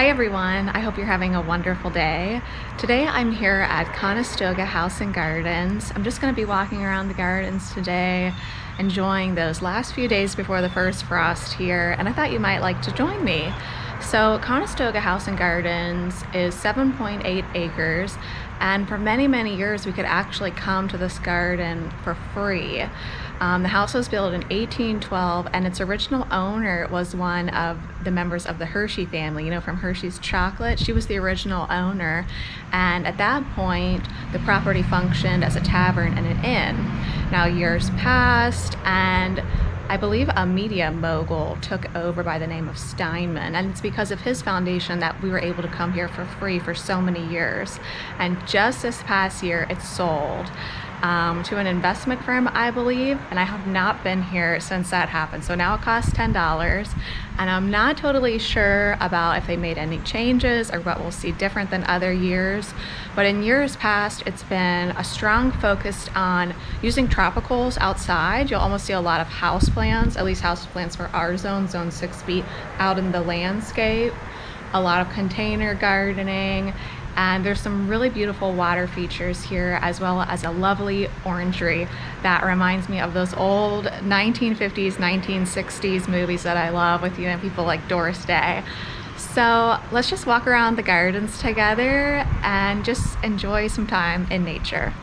Hi everyone, I hope you're having a wonderful day. Today I'm here at Conestoga House and Gardens. I'm just going to be walking around the gardens today, enjoying those last few days before the first frost here, and I thought you might like to join me. So Conestoga House and Gardens is 7.8 acres, and for many years we could actually come to this garden for free. The house was built in 1812, and its original owner was one of the members of the Hershey family, from Hershey's chocolate. She was the original owner, and at that point the property functioned as a tavern and an inn. Now years passed, and I believe a media mogul took over by the name of Steinman, and it's because of his foundation that we were able to come here for free for so many years. And just this past year it sold to an investment firm, I believe, and I have not been here since that happened. So now it costs $10, and I'm not totally sure about if they made any changes or what we'll see different than other years. But in years past, it's been a strong focus on using tropicals outside. You'll almost see a lot of houseplants, at least houseplants for our zone 6B, out in the landscape. A lot of container gardening, and there's some really beautiful water features here, as well as a lovely orangery that reminds me of those old 1950s, 1960s movies that I love with people like Doris Day. So let's just walk around the gardens together and just enjoy some time in nature.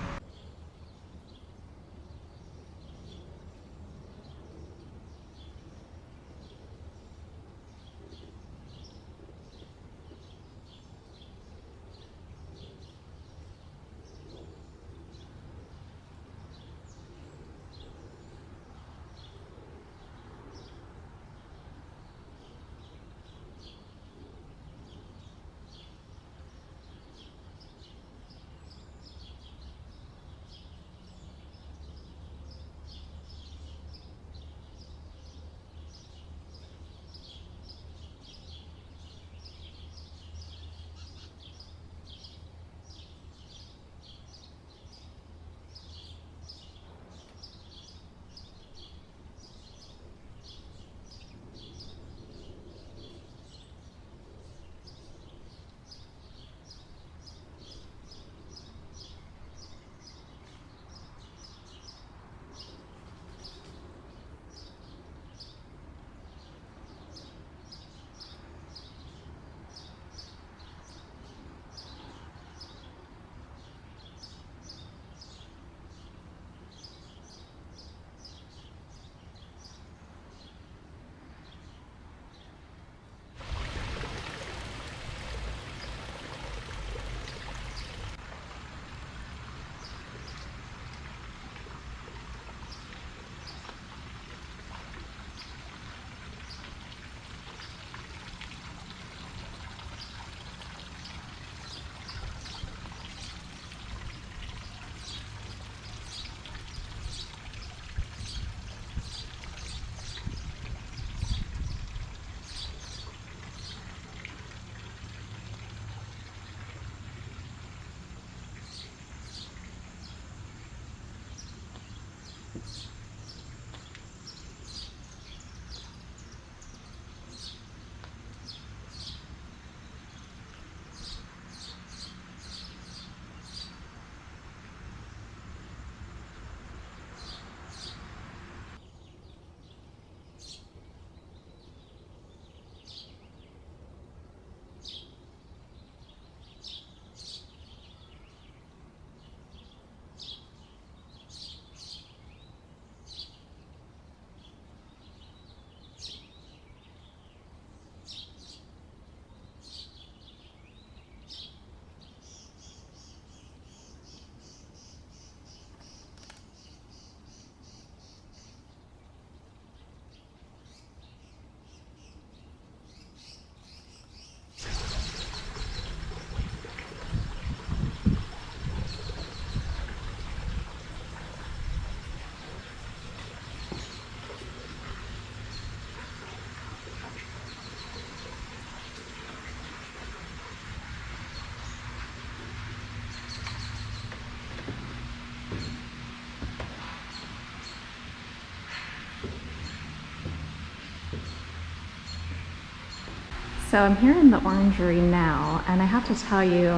so I'm here in the orangery now, and I have to tell you,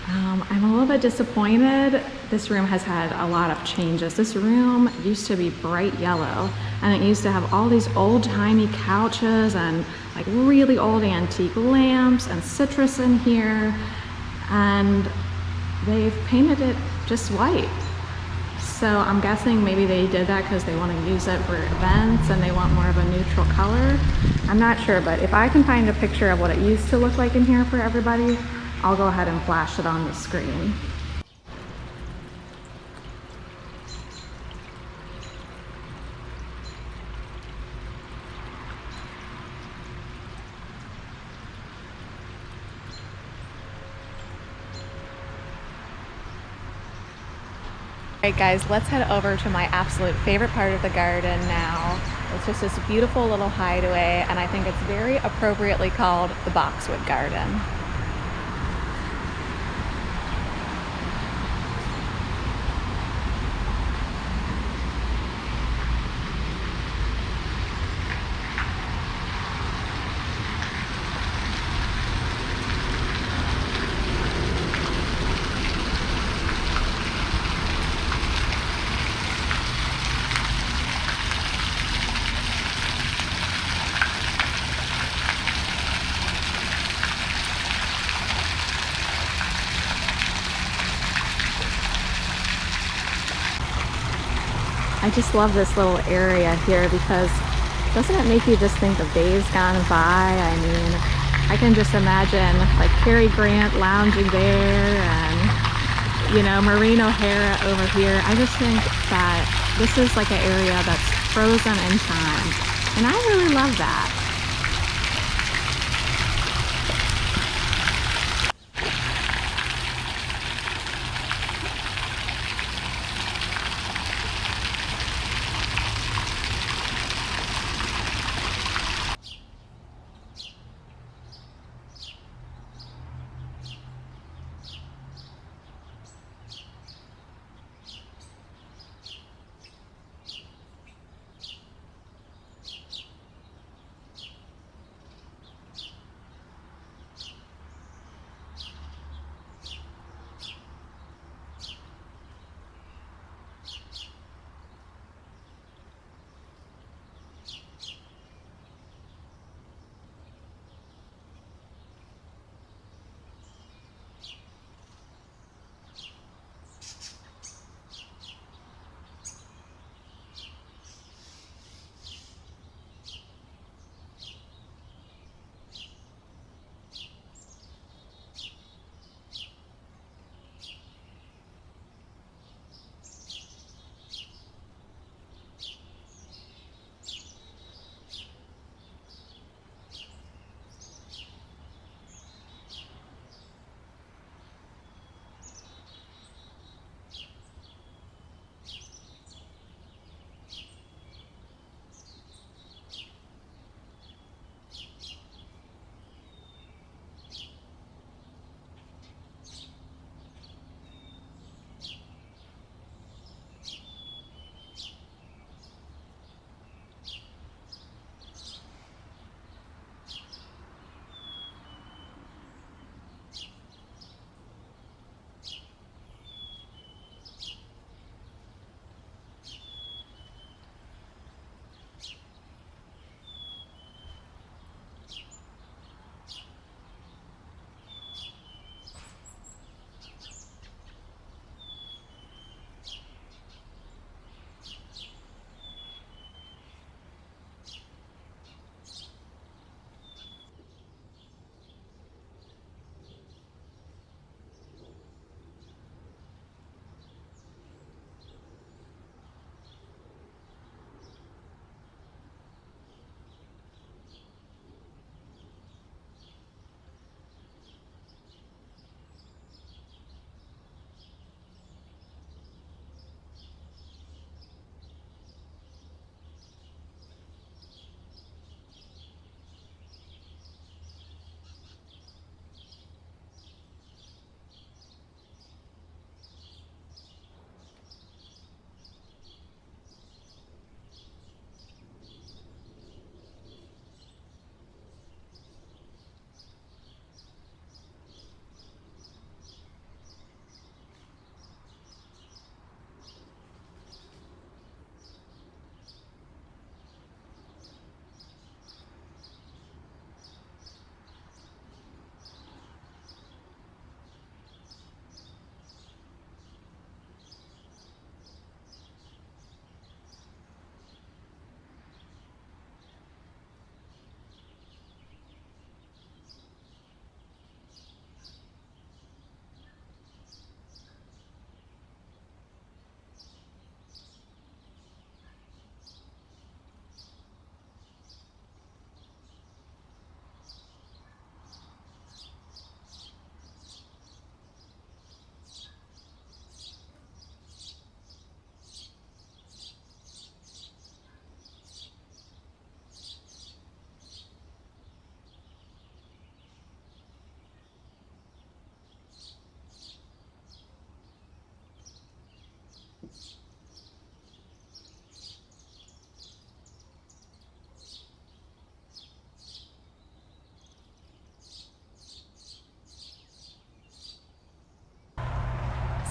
I'm a little bit disappointed. This room has had a lot of changes. This room used to be bright yellow, and it used to have all these old-timey couches and like really old antique lamps and citrus in here, and they've painted it just white. So I'm guessing maybe they did that because they want to use it for events and they want more of a neutral color. I'm not sure, but if I can find a picture of what it used to look like in here for everybody, I'll go ahead and flash it on the screen. Alright guys, let's head over to my absolute favorite part of the garden now. It's just this beautiful little hideaway, and I think it's very appropriately called the Boxwood Garden. I just love this little area here because doesn't it make you just think of days gone by? I mean, I can just imagine like Cary Grant lounging there and, you know, Maureen O'Hara over here. I just think that this is like an area that's frozen in time, and I really love that.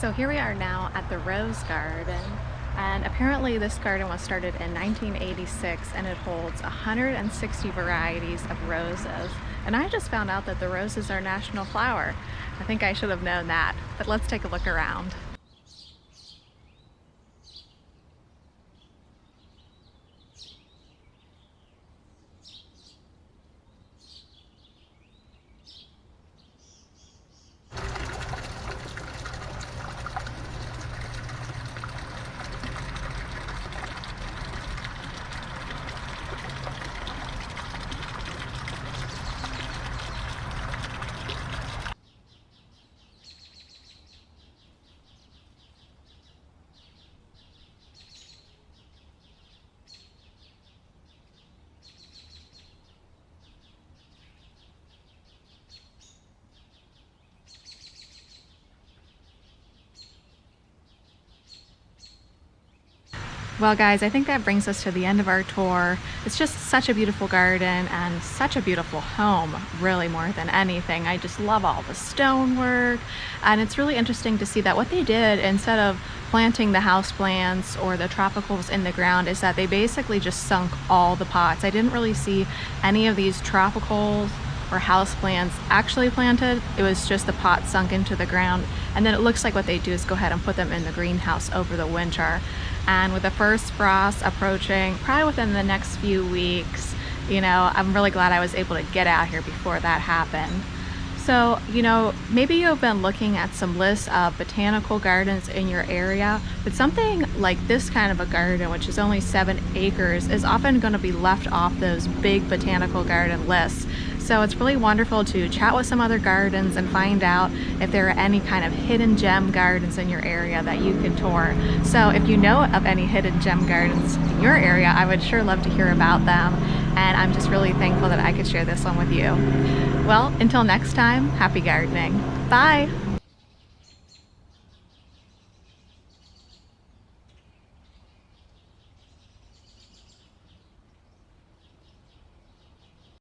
So here we are now at the Rose Garden, and apparently this garden was started in 1986 and it holds 160 varieties of roses. And I just found out that the roses are national flower. I think I should have known that, but let's take a look around. Well guys, I think that brings us to the end of our tour. It's just such a beautiful garden and such a beautiful home, really, more than anything. I just love all the stonework, and it's really interesting to see that what they did, instead of planting the houseplants or the tropicals in the ground, is that they basically just sunk all the pots. I didn't really see any of these tropicals or houseplants actually planted. It was just the pot sunk into the ground, and then it looks like what they do is go ahead and put them in the greenhouse over the winter. And with the first frost approaching probably within the next few weeks, I'm really glad I was able to get out here before that happened. So, maybe you've been looking at some lists of botanical gardens in your area, but something like this kind of a garden, which is only 7 acres, is often going to be left off those big botanical garden lists. So it's really wonderful to chat with some other gardens and find out if there are any kind of hidden gem gardens in your area that you can tour. So if you know of any hidden gem gardens in your area, I would sure love to hear about them. And I'm just really thankful that I could share this one with you. Well, until next time, happy gardening. Bye.